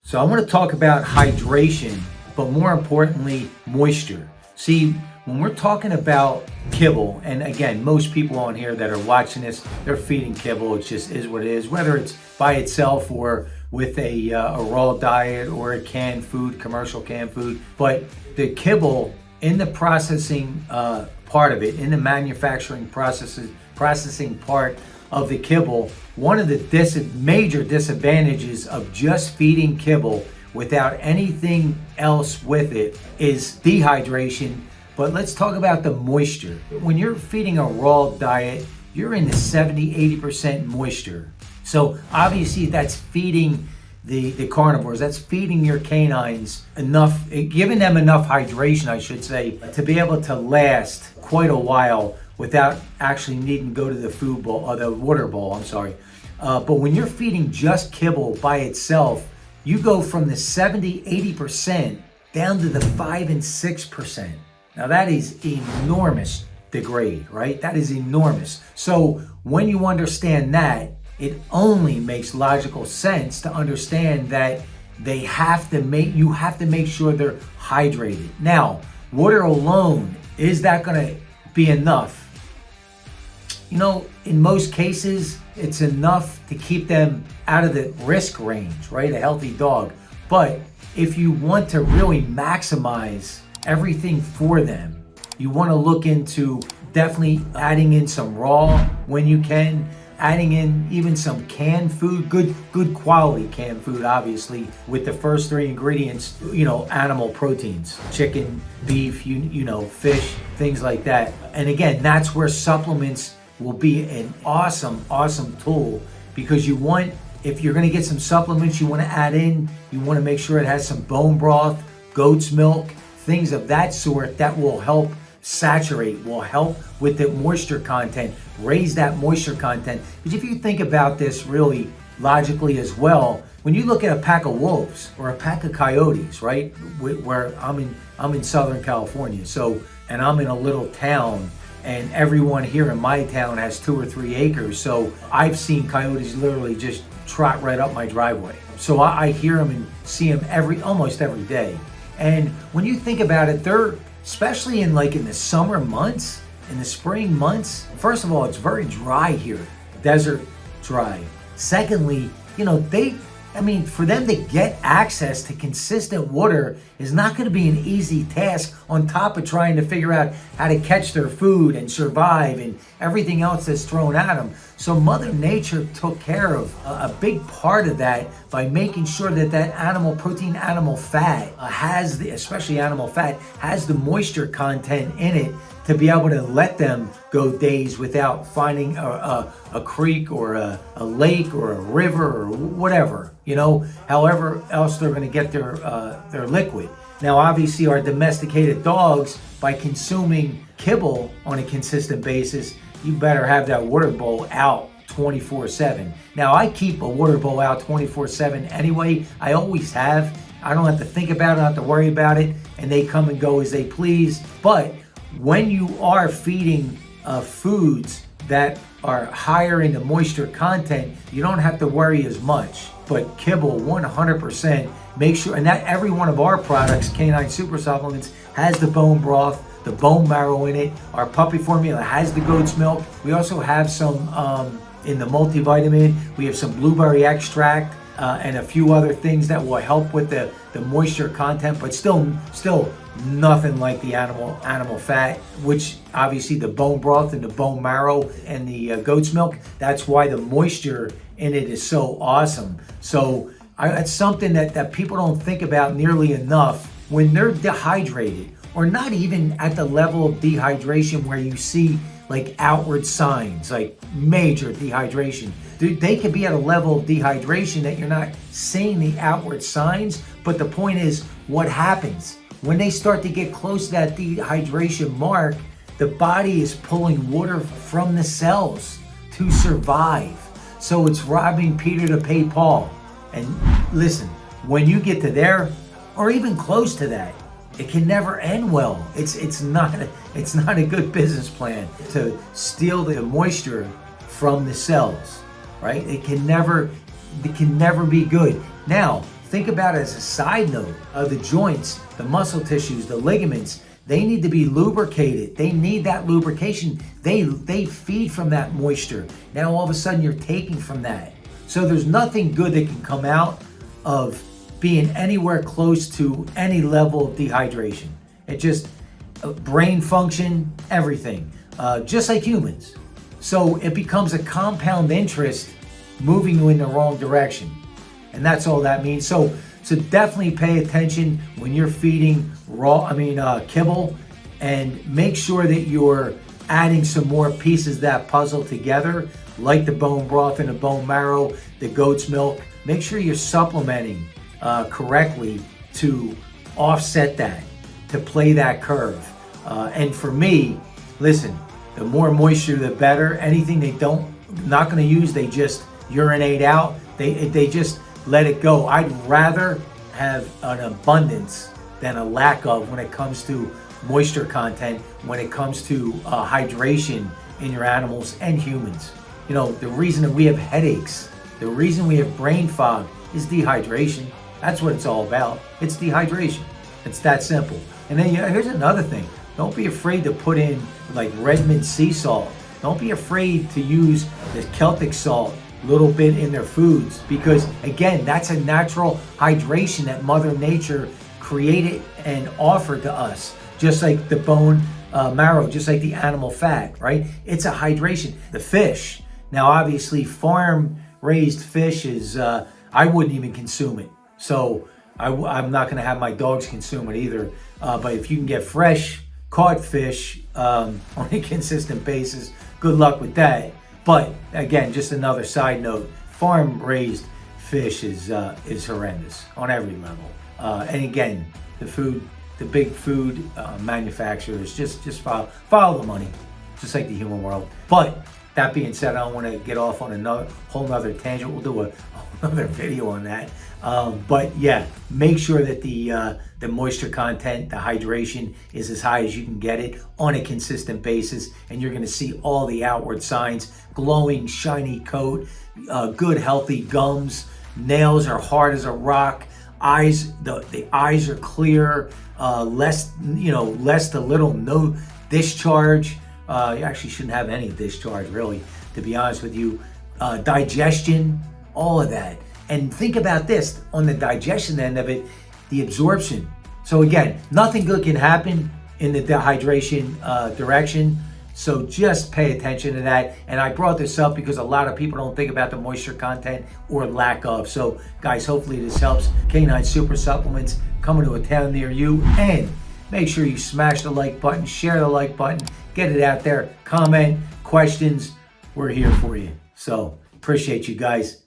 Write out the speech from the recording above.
So I want to talk about hydration, but more importantly, moisture. See, when we're talking about kibble, and again, most people on here that are watching this, they're feeding kibble. It just is what it is, whether it's by itself or with a raw diet or a canned food, commercial canned food. But the kibble in the processing part of it, in the manufacturing processing part of the kibble, one of the major disadvantages of just feeding kibble without anything else with it is dehydration. But let's talk about the moisture. When you're feeding a raw diet, you're in the 70-80% moisture. So obviously that's feeding the carnivores, that's feeding your canines enough, giving them enough hydration, I should say, to be able to last quite a while without actually needing to go to the food bowl, or the water bowl, I'm sorry. But when you're feeding just kibble by itself, you go from the 70-80% down to the 5 and 6%. Now that is enormous degrade, right? That is enormous. So when you understand that, it only makes logical sense to understand that you have to make sure they're hydrated. Now, water alone, is that gonna be enough? You know, in most cases, it's enough to keep them out of the risk range, right? A healthy dog. But if you want to really maximize everything for them, you want to look into definitely adding in some raw when you can, adding in even some canned food, good quality canned food, obviously, with the first 3 ingredients, you know, animal proteins, chicken, beef, you know, fish, things like that. And again, that's where supplements will be an awesome tool, because you want, if you're going to get some supplements you want to add in, you want to make sure it has some bone broth, goat's milk, things of that sort that will help saturate, will help with the moisture content, raise that moisture content. Because if you think about this really logically as well, when you look at a pack of wolves or a pack of coyotes, right? Where I'm in Southern California, so, and I'm in a little town, and everyone here in my town has 2 or 3 acres. So I've seen coyotes literally just trot right up my driveway. So I hear them and see them almost every day. And when you think about it, they're, especially in the summer months, in the spring months, first of all, it's very dry here, desert dry. Secondly, you know, for them to get access to consistent water is not going to be an easy task, on top of trying to figure out how to catch their food and survive and everything else that's thrown at them. So Mother Nature took care of a big part of that by making sure that animal protein, animal fat especially animal fat, has the moisture content in it to be able to let them go days without finding a creek or a lake or a river or whatever, you know, however else they're going to get their liquid. Now, obviously, our domesticated dogs, by consuming kibble on a consistent basis, you better have that water bowl out 24/7. Now, I keep a water bowl out 24/7 anyway. I always have. I don't have to think about it, I don't have to worry about it, and they come and go as they please. But when you are feeding foods that are higher in the moisture content, you don't have to worry as much. But kibble, 100%, make sure, and that every one of our products, Canine Super Supplements, has the bone broth, the bone marrow in it. Our puppy formula has the goat's milk. We also have some in the multivitamin. We have some blueberry extract and a few other things that will help with the moisture content, but still nothing like the animal fat, which obviously the bone broth and the bone marrow and the goat's milk, that's why the moisture in it is so awesome. So it's something that people don't think about nearly enough. When they're dehydrated, or not even at the level of dehydration where you see like outward signs, like major dehydration. They could be at a level of dehydration that you're not seeing the outward signs, but the point is, what happens? When they start to get close to that dehydration mark, the body is pulling water from the cells to survive. So it's robbing Peter to pay Paul. And listen, when you get to there, or even close to that, it can never end well. It's not a good business plan to steal the moisture from the cells, right? It can never be good. Now, think about it as a side note. The joints, the muscle tissues, the ligaments, they need to be lubricated. They need that lubrication. They feed from that moisture. Now all of a sudden you're taking from that. So there's nothing good that can come out of being anywhere close to any level of dehydration. It just, brain function, everything, just like humans. So it becomes a compound interest moving you in the wrong direction. And that's all that means. So definitely pay attention when you're feeding kibble, and make sure that you're adding some more pieces of that puzzle together, like the bone broth and the bone marrow, the goat's milk. Make sure you're supplementing correctly to offset that, to play that curve. And for me, listen, the more moisture, the better. Anything they not gonna use, they just urinate out. They just let it go. I'd rather have an abundance than a lack of when it comes to moisture content, when it comes to hydration in your animals and humans. You know, the reason that we have headaches, the reason we have brain fog is dehydration. That's what it's all about. It's dehydration. It's that simple. And then here's another thing. Don't be afraid to put in like Redmond sea salt. Don't be afraid to use the Celtic salt a little bit in their foods, because again, that's a natural hydration that Mother Nature created and offered to us. Just like the bone marrow, just like the animal fat, right? It's a hydration. The fish, now obviously farm raised fish is, I wouldn't even consume it. So I'm not gonna have my dogs consume it either. But if you can get fresh caught fish on a consistent basis, good luck with that. But again, just another side note, farm raised fish is horrendous on every level. And again, the big food manufacturers just follow the money, just like the human world. But that being said, I don't want to get off on another whole nother tangent. We'll do a whole other video on that. But yeah, make sure that the moisture content, the hydration is as high as you can get it on a consistent basis, and you're going to see all the outward signs: glowing, shiny coat, good healthy gums, nails are hard as a rock, eyes, the eyes are clear, less to little no discharge. You actually shouldn't have any discharge, really, to be honest with you. Digestion, all of that. And think about this, on the digestion end of it, the absorption. So again, nothing good can happen in the dehydration direction. So just pay attention to that. And I brought this up because a lot of people don't think about the moisture content or lack of. So guys, hopefully this helps. Canine Super Supplements coming to a town near you. And make sure you smash the like button, share the like button, get it out there, comment, questions. We're here for you. So appreciate you guys.